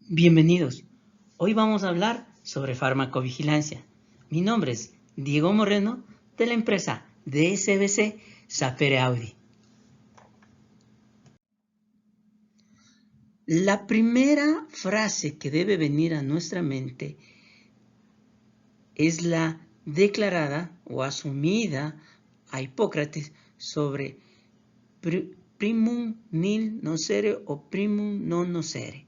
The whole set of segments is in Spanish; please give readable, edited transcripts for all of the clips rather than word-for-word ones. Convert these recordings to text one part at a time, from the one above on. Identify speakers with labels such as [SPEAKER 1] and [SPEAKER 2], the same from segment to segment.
[SPEAKER 1] Bienvenidos. Hoy vamos a hablar sobre farmacovigilancia. Mi nombre es Diego Moreno de la empresa DSBC Sapere Audi. La primera frase que debe venir a nuestra mente es la declarada o asumida a Hipócrates sobre primum nil nocere o primum non nocere.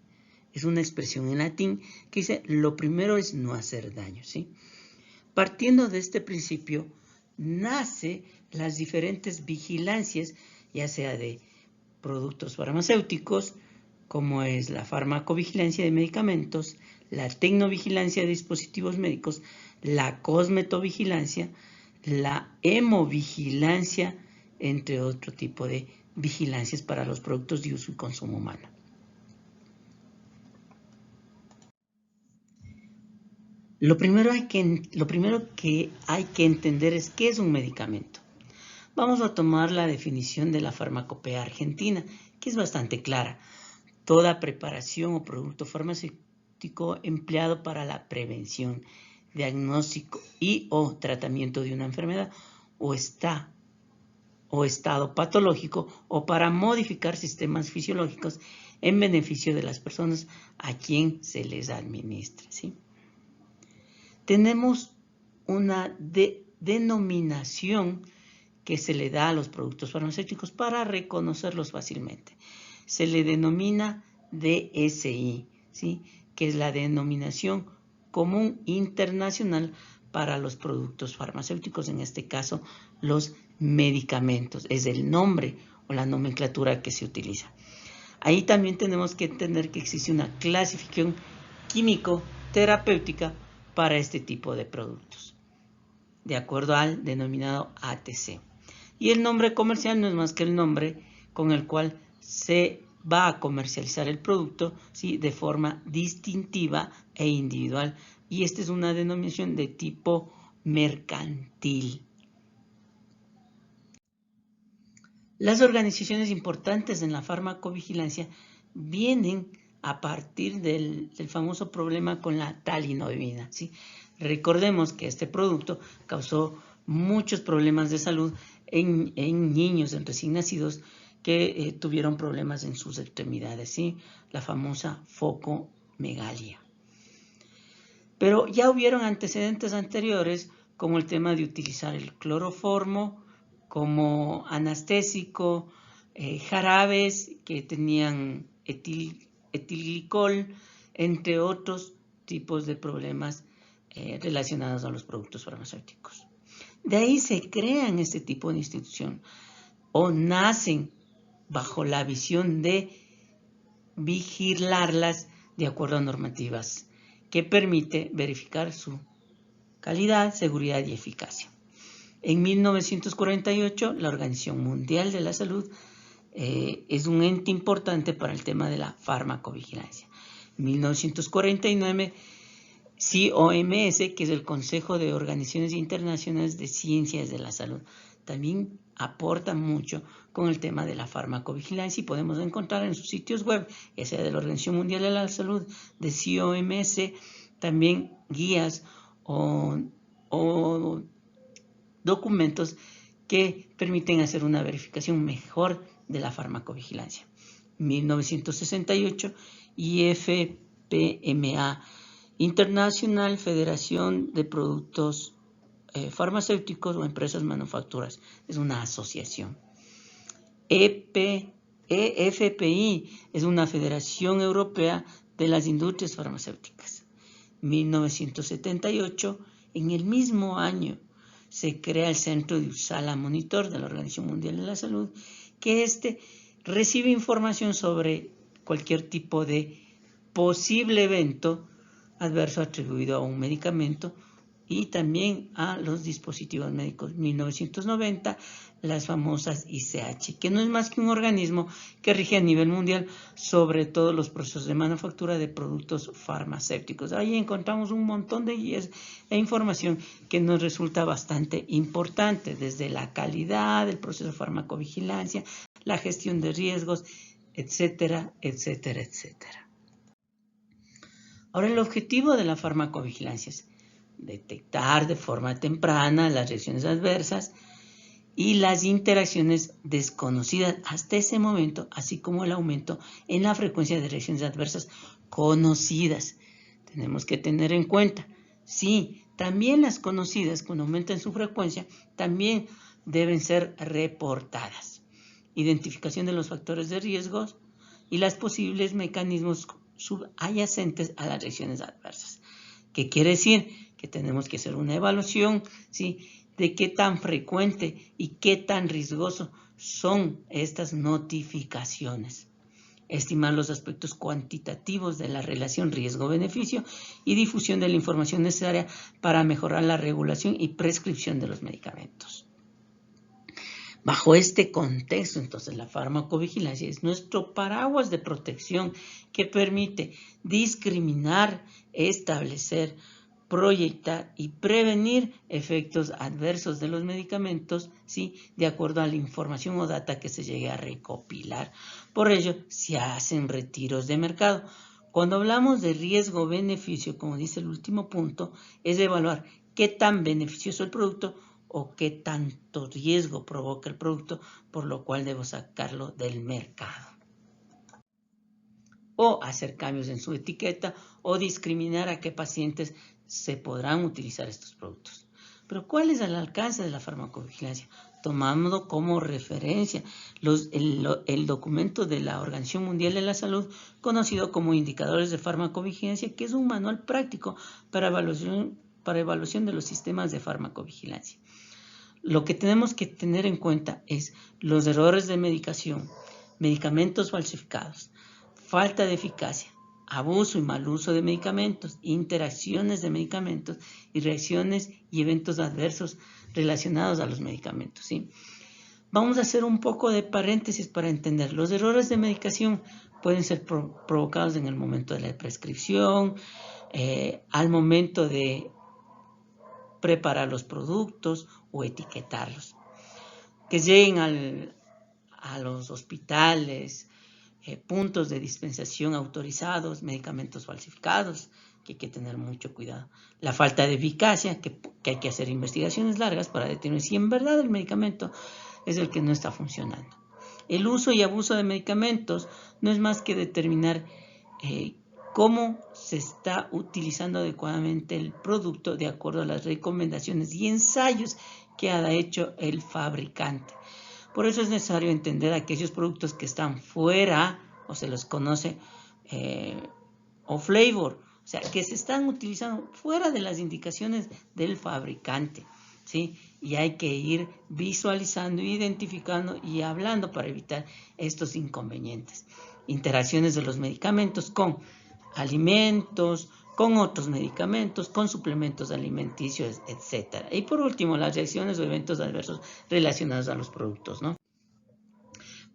[SPEAKER 1] Es una expresión en latín que dice lo primero es no hacer daño, ¿sí? Partiendo de este principio, nace las diferentes vigilancias, ya sea de productos farmacéuticos, como es la farmacovigilancia de medicamentos, la tecnovigilancia de dispositivos médicos, la cosmetovigilancia, la hemovigilancia, entre otro tipo de vigilancias para los productos de uso y consumo humano. Lo primero que hay que entender es qué es un medicamento. Vamos a tomar la definición de la farmacopea argentina, que es bastante clara. Toda preparación o producto farmacéutico empleado para la prevención, diagnóstico y o tratamiento de una enfermedad o estado patológico o para modificar sistemas fisiológicos en beneficio de las personas a quien se les administra, ¿sí? Tenemos una denominación que se le da a los productos farmacéuticos para reconocerlos fácilmente. Se le denomina DSI, ¿sí? Que es la denominación común internacional para los productos farmacéuticos, en este caso los medicamentos, es el nombre o la nomenclatura que se utiliza. Ahí también tenemos que entender que existe una clasificación químico-terapéutica para este tipo de productos, de acuerdo al denominado ATC. Y el nombre comercial no es más que el nombre con el cual se va a comercializar el producto, ¿sí? De forma distintiva e individual. Y esta es una denominación de tipo mercantil. Las organizaciones importantes en la farmacovigilancia vienen a partir del famoso problema con la talidomida, ¿sí? Recordemos que este producto causó muchos problemas de salud en niños, en recién nacidos, que tuvieron problemas en sus extremidades, ¿sí? La famosa focomegalia. Pero ya hubieron antecedentes anteriores, como el tema de utilizar el cloroformo como anestésico, jarabes que tenían etilglicol, entre otros tipos de problemas relacionados a los productos farmacéuticos. De ahí se crean este tipo de institución o nacen bajo la visión de vigilarlas de acuerdo a normativas que permite verificar su calidad, seguridad y eficacia. En 1948, la Organización Mundial de la Salud es un ente importante para el tema de la farmacovigilancia. En 1949, COMS, que es el Consejo de Organizaciones Internacionales de Ciencias de la Salud, también aporta mucho con el tema de la farmacovigilancia y podemos encontrar en sus sitios web, ya sea de la Organización Mundial de la Salud, de COMS, también guías o documentos que permiten hacer una verificación mejor de la farmacovigilancia. 1968, IFPMA, Internacional Federación de Productos Farmacéuticos o Empresas Manufacturas, es una asociación. EFPI es una Federación Europea de las Industrias Farmacéuticas. 1978, en el mismo año, se crea el Centro de Uppsala Monitor de la Organización Mundial de la Salud, que recibe información sobre cualquier tipo de posible evento adverso atribuido a un medicamento y también a los dispositivos médicos. 1990, las famosas ICH, que no es más que un organismo que rige a nivel mundial sobre todos los procesos de manufactura de productos farmacéuticos. Ahí encontramos un montón de guías e información que nos resulta bastante importante, desde la calidad, el proceso de farmacovigilancia, la gestión de riesgos, etcétera, etcétera, etcétera. Ahora, el objetivo de la farmacovigilancia es detectar de forma temprana las reacciones adversas y las interacciones desconocidas hasta ese momento, así como el aumento en la frecuencia de reacciones adversas conocidas. Tenemos que tener en cuenta, sí, también las conocidas, cuando aumentan su frecuencia, también deben ser reportadas. Identificación de los factores de riesgos y los posibles mecanismos subyacentes a las reacciones adversas. ¿Qué quiere decir? Que tenemos que hacer una evaluación, ¿sí?, de qué tan frecuente y qué tan riesgoso son estas notificaciones. Estimar los aspectos cuantitativos de la relación riesgo-beneficio y difusión de la información necesaria para mejorar la regulación y prescripción de los medicamentos. Bajo este contexto, entonces, la farmacovigilancia es nuestro paraguas de protección que permite discriminar, establecer, proyectar y prevenir efectos adversos de los medicamentos, ¿sí?, de acuerdo a la información o data que se llegue a recopilar. Por ello, se hacen retiros de mercado. Cuando hablamos de riesgo-beneficio, como dice el último punto, es evaluar qué tan beneficioso el producto o qué tanto riesgo provoca el producto, por lo cual debo sacarlo del mercado. O hacer cambios en su etiqueta o discriminar a qué pacientes se podrán utilizar estos productos. Pero ¿cuál es el alcance de la farmacovigilancia? Tomando como referencia el documento de la Organización Mundial de la Salud, conocido como Indicadores de Farmacovigilancia, que es un manual práctico para evaluación de los sistemas de farmacovigilancia. Lo que tenemos que tener en cuenta es los errores de medicación, medicamentos falsificados, falta de eficacia, abuso y mal uso de medicamentos, interacciones de medicamentos y reacciones y eventos adversos relacionados a los medicamentos, ¿sí? Vamos a hacer un poco de paréntesis para entender. Los errores de medicación pueden ser provocados en el momento de la prescripción, al momento de preparar los productos o etiquetarlos. Que lleguen a los hospitales, puntos de dispensación autorizados, medicamentos falsificados, que hay que tener mucho cuidado. La falta de eficacia, que hay que hacer investigaciones largas para determinar si en verdad el medicamento es el que no está funcionando. El uso y abuso de medicamentos no es más que determinar cómo se está utilizando adecuadamente el producto de acuerdo a las recomendaciones y ensayos que ha hecho el fabricante. Por eso es necesario entender aquellos productos que están fuera, o se los conoce off-label, o sea, que se están utilizando fuera de las indicaciones del fabricante, ¿sí? Y hay que ir visualizando, identificando y hablando para evitar estos inconvenientes. Interacciones de los medicamentos con alimentos, con otros medicamentos, con suplementos alimenticios, etc. Y por último, las reacciones o eventos adversos relacionados a los productos, ¿no?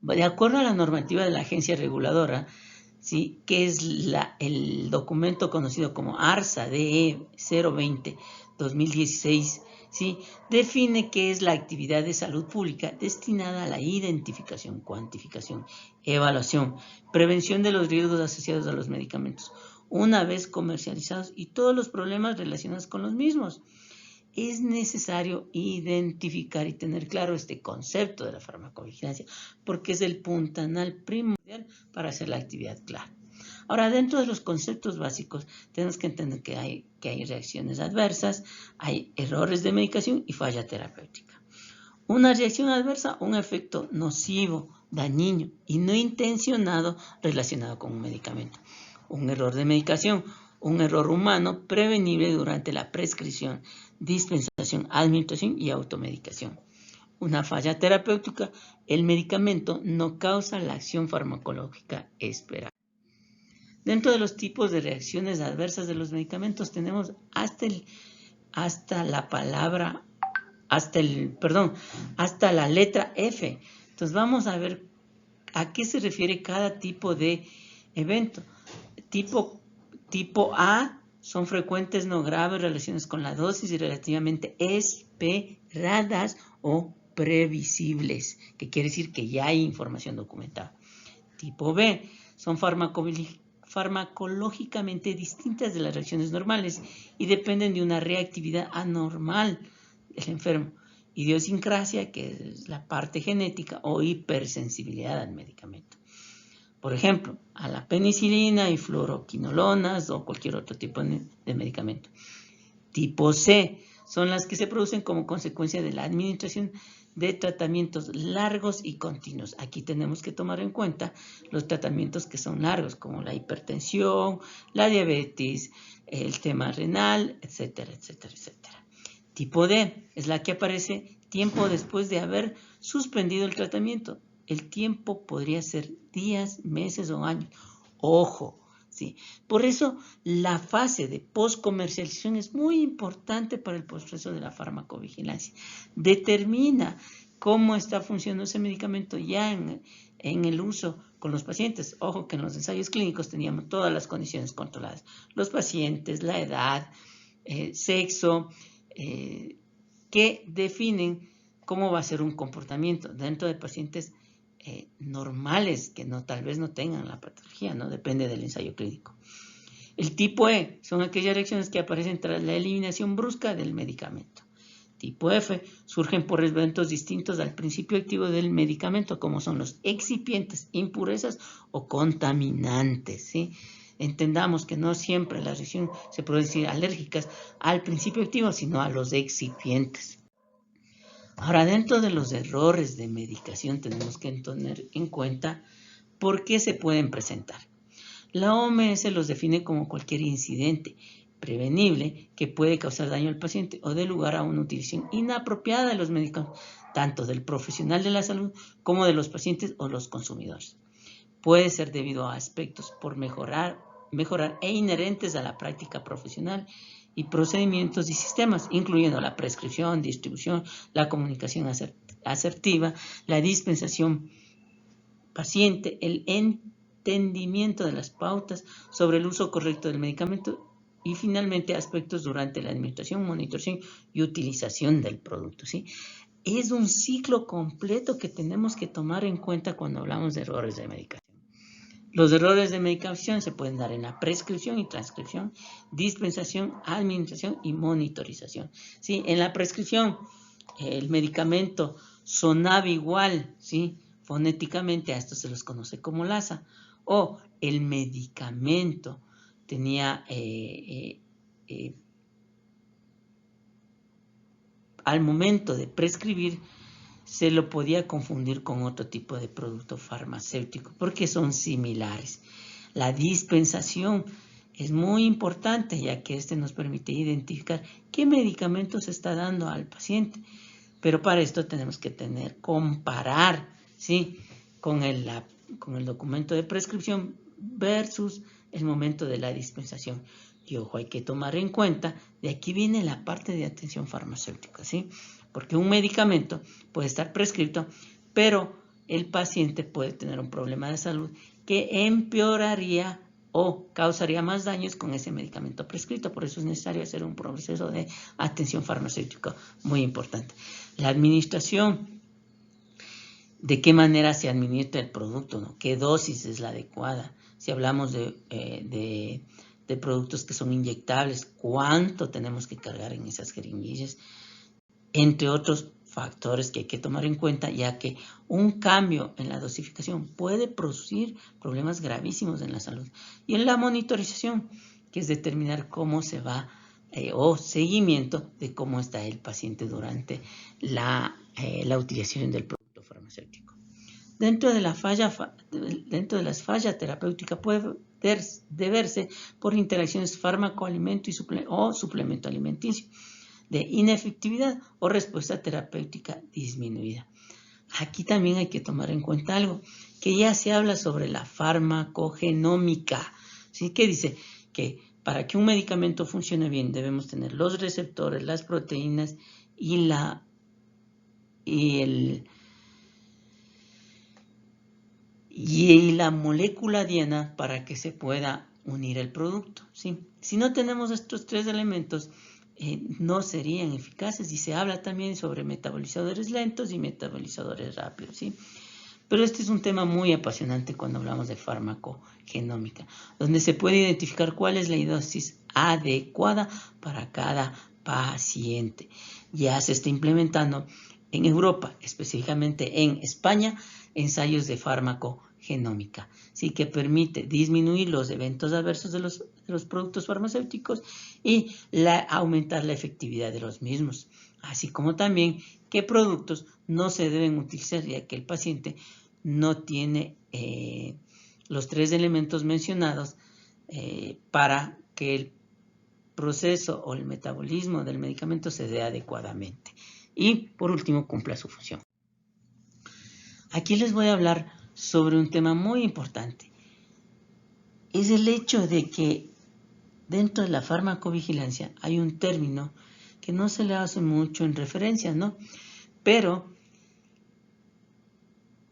[SPEAKER 1] De acuerdo a la normativa de la agencia reguladora, ¿sí?, que es el documento conocido como ARSA-DE 020-2016, ¿sí?, define qué es la actividad de salud pública destinada a la identificación, cuantificación, evaluación, prevención de los riesgos asociados a los medicamentos, una vez comercializados y todos los problemas relacionados con los mismos. Es necesario identificar y tener claro este concepto de la farmacovigilancia, porque es el puntal primordial para hacer la actividad clara. Ahora, dentro de los conceptos básicos, tenemos que entender que hay reacciones adversas, hay errores de medicación y falla terapéutica. Una reacción adversa, un efecto nocivo, dañino y no intencionado relacionado con un medicamento. Un error de medicación, un error humano prevenible durante la prescripción, dispensación, administración y automedicación. Una falla terapéutica, el medicamento no causa la acción farmacológica esperada. Dentro de los tipos de reacciones adversas de los medicamentos tenemos hasta la letra F. Entonces vamos a ver a qué se refiere cada tipo de evento. Tipo A son frecuentes, no graves, relaciones con la dosis y relativamente esperadas o previsibles, que quiere decir que ya hay información documentada. Tipo B son farmacológicamente distintas de las reacciones normales y dependen de una reactividad anormal del enfermo, idiosincrasia, que es la parte genética, o hipersensibilidad al medicamento. Por ejemplo, a la penicilina y fluoroquinolonas o cualquier otro tipo de medicamento. Tipo C son las que se producen como consecuencia de la administración de tratamientos largos y continuos. Aquí tenemos que tomar en cuenta los tratamientos que son largos, como la hipertensión, la diabetes, el tema renal, etcétera, etcétera, etcétera. Tipo D es la que aparece tiempo después de haber suspendido el tratamiento. El tiempo podría ser días, meses o años. Ojo, ¿sí? Por eso la fase de postcomercialización es muy importante para el proceso de la farmacovigilancia. Determina cómo está funcionando ese medicamento ya en el uso con los pacientes. Ojo que en los ensayos clínicos teníamos todas las condiciones controladas. Los pacientes, la edad, sexo, que definen cómo va a ser un comportamiento dentro de pacientes normales que tal vez no tengan la patología, ¿no? Depende del ensayo clínico. El tipo E son aquellas reacciones que aparecen tras la eliminación brusca del medicamento. Tipo F surgen por eventos distintos al principio activo del medicamento, como son los excipientes, impurezas o contaminantes, ¿sí? Entendamos que no siempre las reacciones se producen alérgicas al principio activo, sino a los excipientes. Ahora, dentro de los errores de medicación tenemos que tener en cuenta por qué se pueden presentar. La OMS los define como cualquier incidente prevenible que puede causar daño al paciente o dé lugar a una utilización inapropiada de los medicamentos, tanto del profesional de la salud como de los pacientes o los consumidores. Puede ser debido a aspectos por mejorar e inherentes a la práctica profesional y procedimientos y sistemas, incluyendo la prescripción, distribución, la comunicación asertiva, la dispensación paciente, el entendimiento de las pautas sobre el uso correcto del medicamento y finalmente aspectos durante la administración, monitorización y utilización del producto, ¿sí? Es un ciclo completo que tenemos que tomar en cuenta cuando hablamos de errores de medicación. Los errores de medicación se pueden dar en la prescripción y transcripción, dispensación, administración y monitorización. ¿Sí? En la prescripción, el medicamento sonaba igual, ¿sí? Fonéticamente, a esto se los conoce como LASA, o el medicamento tenía al momento de prescribir se lo podía confundir con otro tipo de producto farmacéutico porque son similares. La dispensación es muy importante ya que este nos permite identificar qué medicamento se está dando al paciente. Pero para esto tenemos que comparar, ¿sí? con el documento de prescripción versus el momento de la dispensación. Y ojo, hay que tomar en cuenta, de aquí viene la parte de atención farmacéutica, ¿sí? Porque un medicamento puede estar prescrito, pero el paciente puede tener un problema de salud que empeoraría o causaría más daños con ese medicamento prescrito. Por eso es necesario hacer un proceso de atención farmacéutica muy importante. La administración, de qué manera se administra el producto, ¿no? ¿Qué dosis es la adecuada? Si hablamos de productos que son inyectables, ¿cuánto tenemos que cargar en esas jeringuillas? Entre otros factores que hay que tomar en cuenta, ya que un cambio en la dosificación puede producir problemas gravísimos en la salud. Y en la monitorización, que es determinar cómo se va o seguimiento de cómo está el paciente durante la utilización del producto farmacéutico. Dentro de las fallas terapéuticas puede deberse por interacciones fármaco-alimento o suplemento alimenticio, de inefectividad o respuesta terapéutica disminuida. Aquí también hay que tomar en cuenta algo, que ya se habla sobre la farmacogenómica, ¿sí? Que dice que para que un medicamento funcione bien debemos tener los receptores, las proteínas y la molécula diana para que se pueda unir el producto, ¿sí? Si no tenemos estos tres elementos, no serían eficaces, y se habla también sobre metabolizadores lentos y metabolizadores rápidos, ¿sí? Pero este es un tema muy apasionante cuando hablamos de farmacogenómica, donde se puede identificar cuál es la dosis adecuada para cada paciente. Ya se está implementando en Europa, específicamente en España, ensayos de farmacogenómica, ¿sí? Que permite disminuir los eventos adversos de los productos farmacéuticos y aumentar la efectividad de los mismos, así como también qué productos no se deben utilizar ya que el paciente no tiene los 3 elementos mencionados para que el proceso o el metabolismo del medicamento se dé adecuadamente. Y por último, cumpla su función. Aquí les voy a hablar sobre un tema muy importante. Es el hecho de que dentro de la farmacovigilancia hay un término que no se le hace mucho en referencia, ¿no? Pero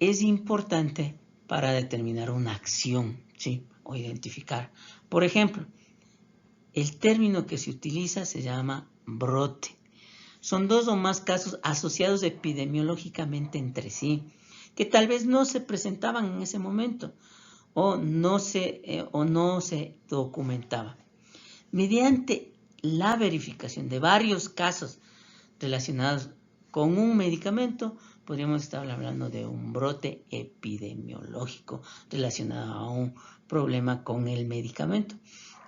[SPEAKER 1] es importante para determinar una acción, ¿sí? O identificar. Por ejemplo, el término que se utiliza se llama brote. Son 2 o más casos asociados epidemiológicamente entre sí, que tal vez no se presentaban en ese momento o no se documentaba. Mediante la verificación de varios casos relacionados con un medicamento, podríamos estar hablando de un brote epidemiológico relacionado a un problema con el medicamento.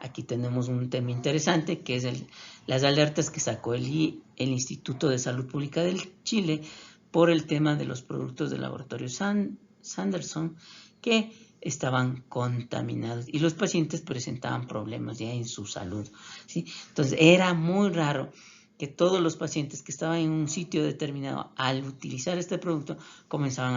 [SPEAKER 1] Aquí tenemos un tema interesante que es las alertas que sacó el Instituto de Salud Pública del Chile por el tema de los productos del laboratorio Sanderson que estaban contaminados y los pacientes presentaban problemas ya en su salud, ¿sí? Entonces era muy raro que todos los pacientes que estaban en un sitio determinado al utilizar este producto comenzaban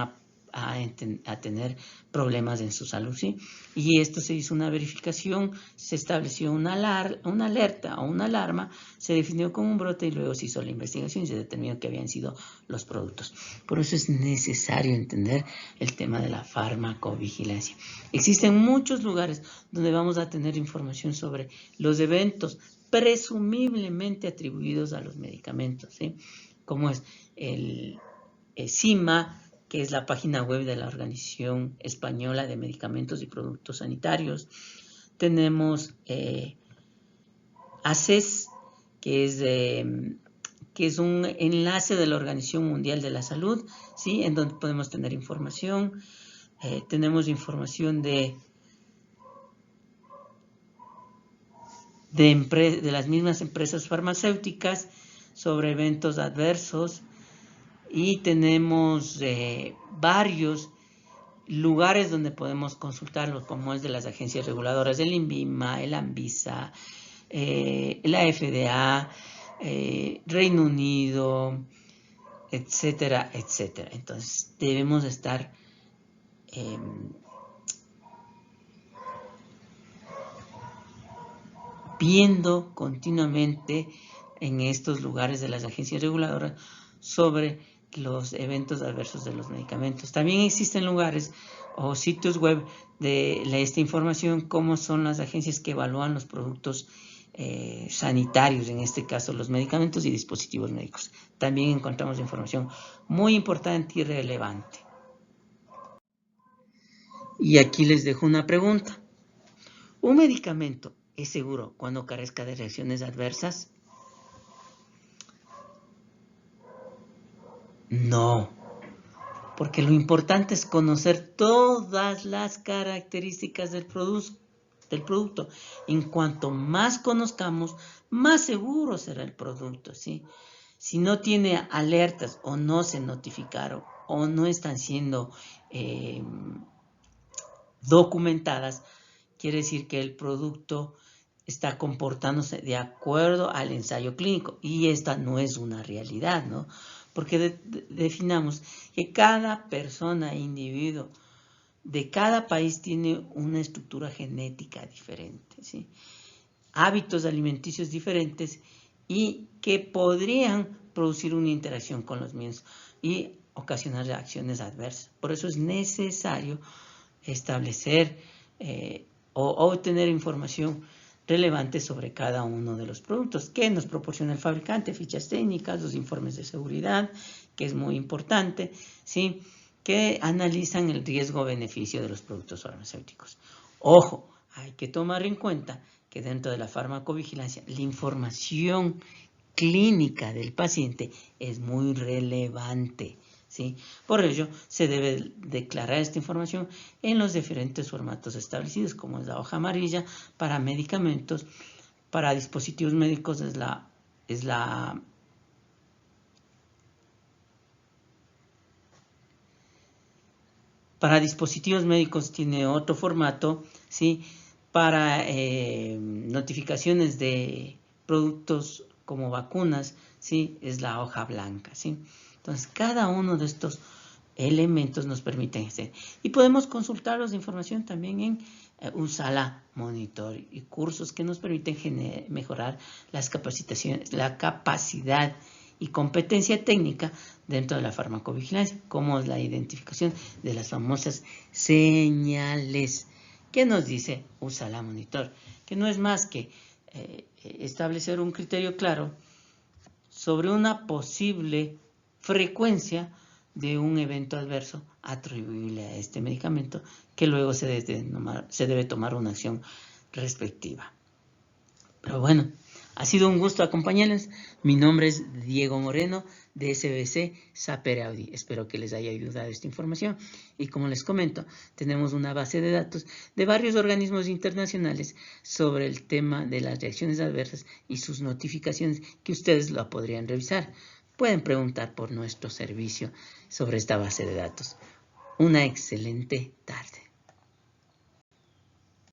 [SPEAKER 1] a tener problemas en su salud, ¿sí? Y esto se hizo una verificación, se estableció una alerta o una alarma, se definió como un brote y luego se hizo la investigación y se determinó que habían sido los productos. Por eso es necesario entender el tema de la farmacovigilancia. Existen muchos lugares donde vamos a tener información sobre los eventos presumiblemente atribuidos a los medicamentos, ¿sí? Como es el CIMA, que es la página web de la Organización Española de Medicamentos y Productos Sanitarios. Tenemos ACES, que es un enlace de la Organización Mundial de la Salud, ¿sí? En donde podemos tener información. Tenemos información de las mismas empresas farmacéuticas sobre eventos adversos y tenemos varios lugares donde podemos consultarlos, como es de las agencias reguladoras, el INVIMA, el ANVISA, la FDA, Reino Unido, etcétera, etcétera. Entonces debemos estar viendo continuamente en estos lugares de las agencias reguladoras sobre los eventos adversos de los medicamentos. También existen lugares o sitios web de esta información, como son las agencias que evalúan los productos sanitarios, en este caso los medicamentos y dispositivos médicos. También encontramos información muy importante y relevante. Y aquí les dejo una pregunta. ¿Un medicamento es seguro cuando carezca de reacciones adversas? No, porque lo importante es conocer todas las características del producto. En cuanto más conozcamos, más seguro será el producto, ¿sí? Si no tiene alertas o no se notificaron o no están siendo documentadas, quiere decir que el producto está comportándose de acuerdo al ensayo clínico y esta no es una realidad, ¿no? Porque definamos que cada persona, individuo de cada país tiene una estructura genética diferente, ¿sí? Hábitos alimenticios diferentes y que podrían producir una interacción con los mismos y ocasionar reacciones adversas. Por eso es necesario establecer o obtener información relevante sobre cada uno de los productos que nos proporciona el fabricante, fichas técnicas, los informes de seguridad, que es muy importante, ¿sí? que analizan el riesgo-beneficio de los productos farmacéuticos. Ojo, hay que tomar en cuenta que dentro de la farmacovigilancia la información clínica del paciente es muy relevante, ¿sí? Por ello, se debe declarar esta información en los diferentes formatos establecidos, como es la hoja amarilla para medicamentos, para dispositivos médicos para dispositivos médicos tiene otro formato, ¿sí? Para notificaciones de productos como vacunas, ¿sí? Es la hoja blanca, ¿sí? Entonces, cada uno de estos elementos nos permiten hacer. Y podemos consultarlos de información también en USALA Monitor y cursos que nos permiten mejorar las capacitaciones, la capacidad y competencia técnica dentro de la farmacovigilancia, como es la identificación de las famosas señales. ¿Qué nos dice USALA Monitor? Que no es más que establecer un criterio claro sobre una posible frecuencia de un evento adverso atribuible a este medicamento, que luego se debe tomar una acción respectiva. Pero bueno, ha sido un gusto acompañarles. Mi nombre es Diego Moreno de SBC Sapere Audi. Espero que les haya ayudado esta información. Y como les comento, tenemos una base de datos de varios organismos internacionales sobre el tema de las reacciones adversas y sus notificaciones que ustedes la podrían revisar. Pueden preguntar por nuestro servicio sobre esta base de datos. Una excelente tarde.